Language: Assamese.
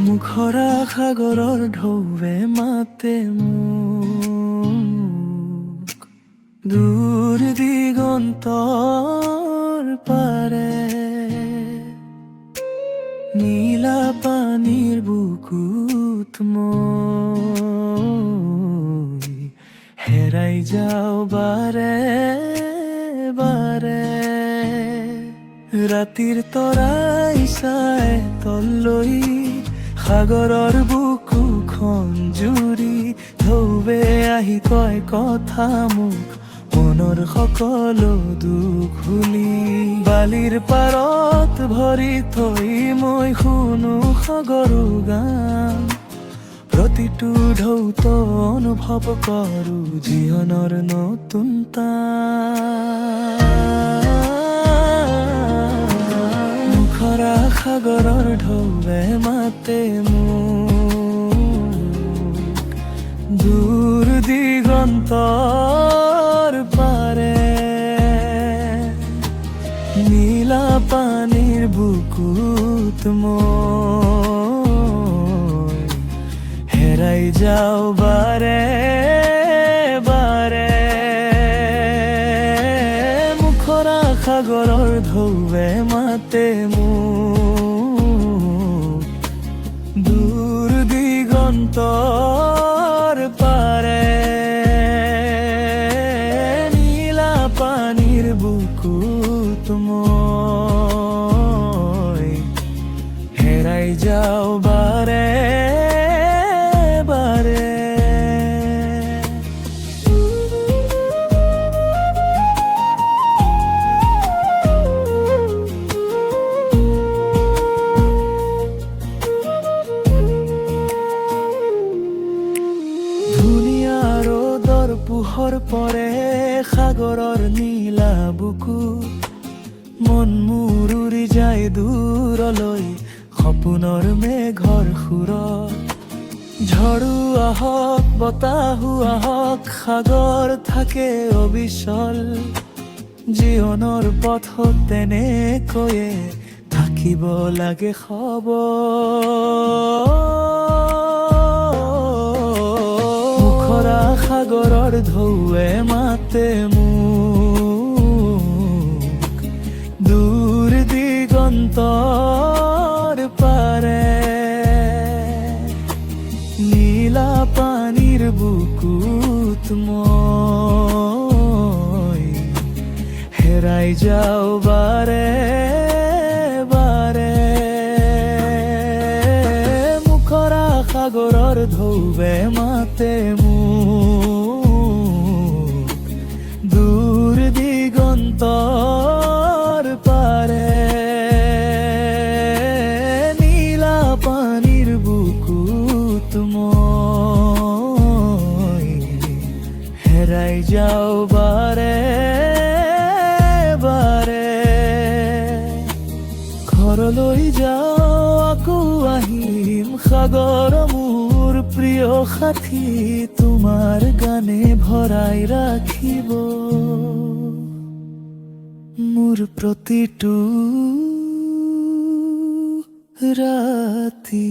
মুখৰা সাগৰৰ ঢৌৱে মাতে মোক দূৰ দিগন্তৰ পাৰে। নীলা পানীৰ বুকুত মই হেৰাই যাওঁ বাৰে বাৰে। ৰাতিৰ তৰাই চাই তললৈ সাগৰৰ বুকুখন জুৰি ঢৌৱে আহি কয় কথা মোক মনৰ সকলো দুখ ভুলি। বালিৰ পাৰত ভৰি থৈ মই শুনো সাগৰো গান, প্ৰতিটো ঢৌত অনুভৱ কৰো জীৱনৰ নতুন মুখৰা সাগৰৰ ঢৌৱে মাতে মোক দূৰ দিগন্তৰ পাৰে। নীলা পানীৰ বুকুত মই হেৰাই যাওঁ বাৰে বাৰে। মুখৰা সাগৰৰ ঢৌৱে মাতে মোক দূৰ দিগন্তৰ পাৰে। নীলা পানীৰ বুকুত মই হেৰাই যাওঁ বাৰে বাৰে। ধুনীয়া ৰ'দৰ পোহৰ পৰে সাগৰৰ নীলা বুকুত, মন মোৰ উৰি যায় দূৰলৈ সপোনৰ মেঘৰ সুৰত। ঝড়ো আহক বতাহো আহক সাগৰ থাকে অবিচল, জীৱনৰ পথত তেনেকৈয়ে থাকিব লাগে খবৰ। মুখৰা সাগৰৰ ঢৌৱে মাতে মোক দূৰ দিগন্তৰ পাৰে। নীলা পানীৰ বুকুত মই হেৰাই যাওঁ বাৰে বাৰে। মুখৰা সাগৰৰ ঢৌৱে মাতে মোক দূৰ দিগন্তৰ পাৰে। নীলা পানীৰ বুকুত মই হেৰাই যাওঁ বাৰে বাৰে। ঘৰলৈ যাওঁ আকৌ আহিম সাগৰ মোৰ প্ৰিয় সাথী, তোমাৰ গানে ভৰাই ৰাখিব মোৰ প্ৰতিটো ৰাতি।